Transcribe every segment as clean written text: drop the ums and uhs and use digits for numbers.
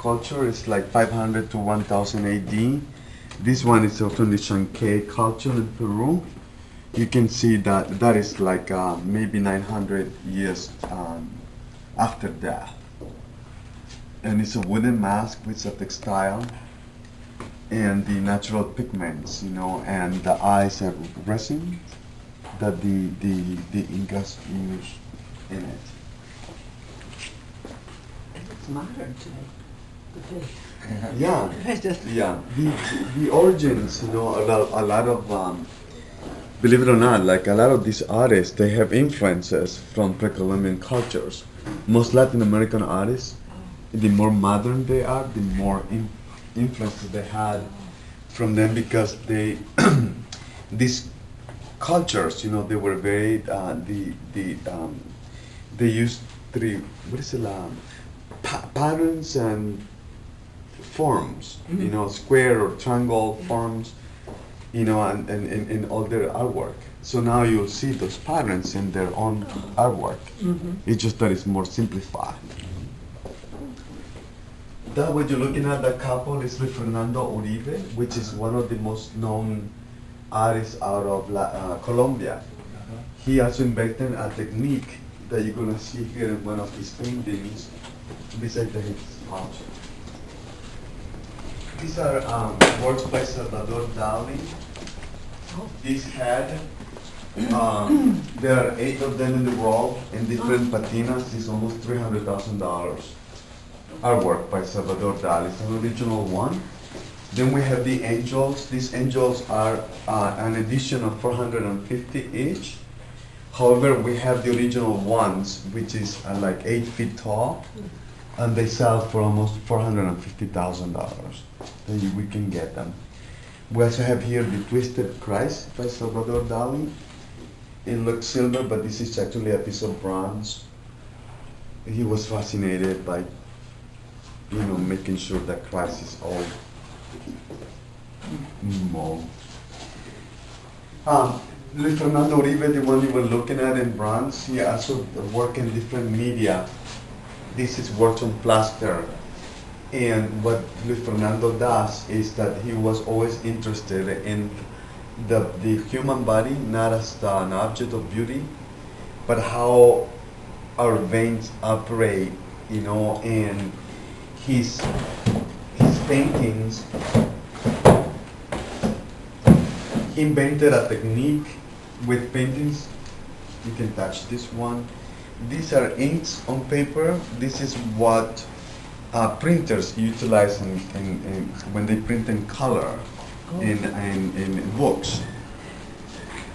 culture is like 500 to 1000 AD. This one is from the Chankay culture in Peru. You can see that that is like maybe 900 years after that. And it's a wooden mask with a textile and the natural pigments, and the eyes are resin that the Incas use in it. It looks modern to me. The face. Yeah, It's just yeah. The origins, a lot of believe it or not, like a lot of these artists, they have influences from pre-Columbian cultures. Most Latin American artists, the more modern they are, the more influences they had from them because they these cultures, they were very they used three what is it patterns and forms, square or triangle forms, and in all their artwork. So now you'll see those patterns in their own artwork. It's just that it's more simplified. That what you're looking at, that couple is with Fernando Uribe, which is one of the most known artists out of Colombia. He also invented a technique that you're gonna see here in one of his paintings, beside his house. These are works by Salvador Dali. This head, there are 8 of them in the world in different patinas. It's almost $300,000. Artwork by Salvador Dali. It's an original one. Then we have the angels. These angels are an edition of 450 each. However, we have the original ones, which is like 8 feet tall, and they sell for almost $450,000. We can get them. We also have here the Twisted Christ by Salvador Dali. It looks silver, but this is actually a piece of bronze. He was fascinated by, making sure that Christ is all mold. Luis Fernando Uribe, the one you were looking at in bronze, he also worked in different media. This is works on plaster. And what Luis Fernando does is that he was always interested in the human body, not as an object of beauty, but how our veins operate, and his paintings, he invented a technique with paintings. You can touch this one. These are inks on paper. This is what printers utilize when they print in color in books.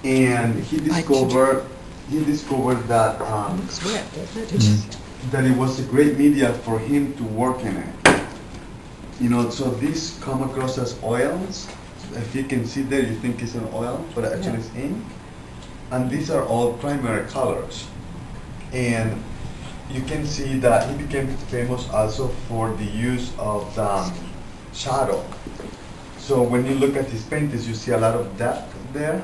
And he discovered that looks wet, doesn't it? that it was a great media for him to work in it. So these come across as oils. If you can see there, you think it's an oil, but actually it's ink. And these are all primary colors. And you can see that he became famous also for the use of the shadow. So when you look at his paintings, you see a lot of depth there,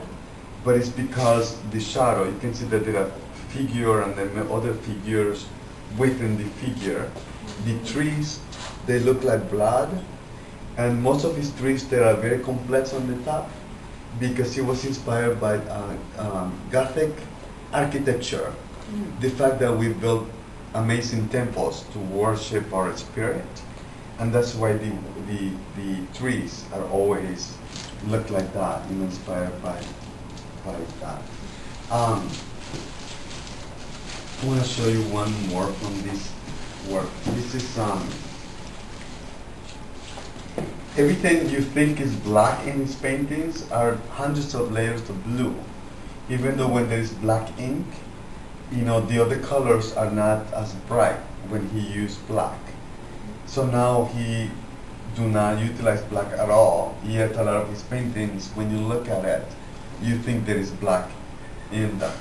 but it's because the shadow, you can see that there are figure and then other figures within the figure. The trees, they look like blood, and most of his trees, they are very complex on the top because he was inspired by Gothic architecture. The fact that we built amazing temples to worship our spirit, and that's why the trees are always look like that, inspired by that. I want to show you one more from this work. This is everything you think is black in his paintings are hundreds of layers of blue. Even though when there is black ink, the other colors are not as bright when he used black. So now he do not utilize black at all. Yet a lot of his paintings, when you look at it, you think there is black in them.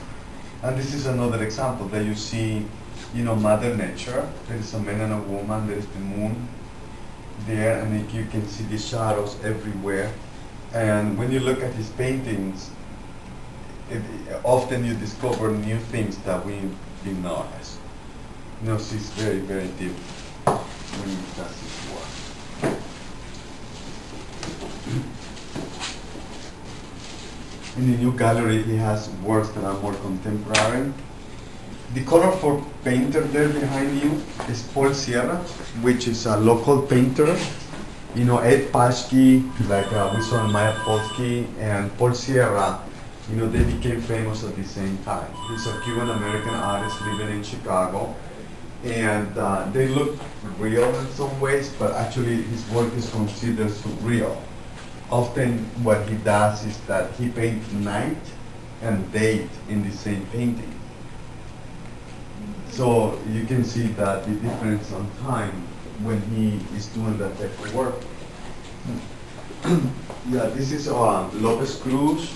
And this is another example that you see, Mother Nature. There is a man and a woman, there is the moon there, and you can see the shadows everywhere. And when you look at his paintings, often you discover new things that we didn't notice. So it's very, very deep. when he does his work. In the new gallery, he has works that are more contemporary. The colorful painter there behind you is Paul Sierra, which is a local painter. You know, Ed Paschke, like we saw in Maya Polsky, and Paul Sierra, you know, they became famous at the same time. He's a Cuban-American artist living in Chicago, and they look real in some ways, but actually his work is considered surreal. Often what he does is that he paints night and day in the same painting. So you can see that the difference on time when he is doing that type of work. Yeah, this is Lopez Cruz.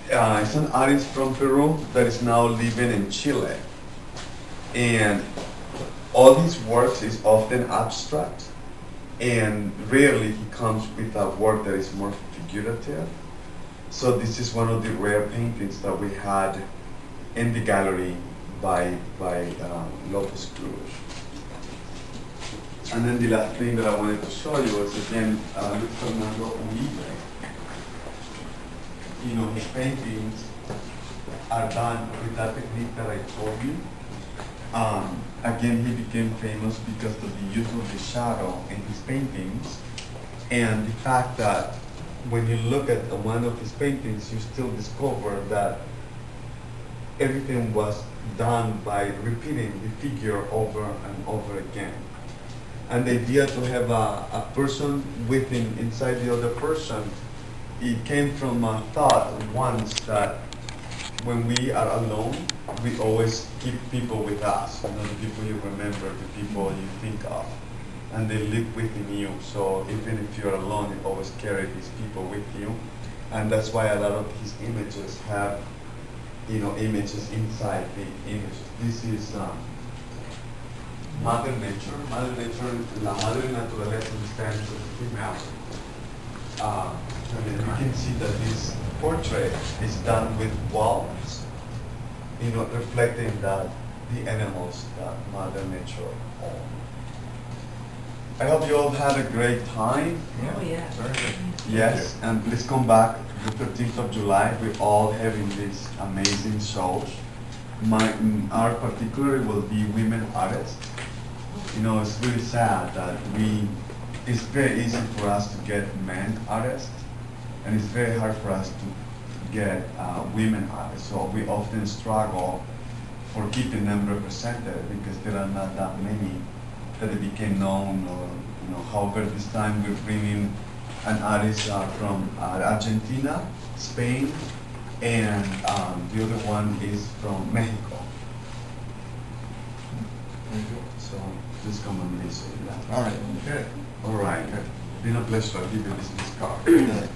It's an artist from Peru that is now living in Chile. And all his works is often abstract, and rarely he comes with a work that is more figurative. So this is one of the rare paintings that we had in the gallery by Lopez Cruz. And then the last thing that I wanted to show you is again Luis Fernando Uribe. You know, his paintings are done with that technique that I told you. Again, he became famous because of the use of the shadow in his paintings, and the fact that when you look at one of his paintings, you still discover that everything was done by repeating the figure over and over again. And the idea to have a person within inside the other person, it came from a thought once that when we are alone, we always keep people with us. You know, the people you remember, the people you think of, and they live within you. So even if you're alone, you always carry these people with you, and that's why a lot of his images have, you know, images inside the image. This is Mother Nature. Mother Nature, la madre naturaleza in Spanish is female. And you can see that this portrait is done with walls, you know, reflecting that the animals that Mother Nature owns. I hope you all had a great time. Oh, yeah. Very good. Yes, and please come back the 13th of July. We're all having these amazing shows. Our particular will be women artists. You know, it's really sad that it's very easy for us to get men artists, and it's very hard for us to get women artists. So we often struggle for keeping them represented because there are not that many that they became known. Or, you know, however, this time we're bringing an artist from Argentina, Spain, and the other one is from Mexico. So please come and listen. All right. Good. All right. Been a pleasure. I'll give you this card.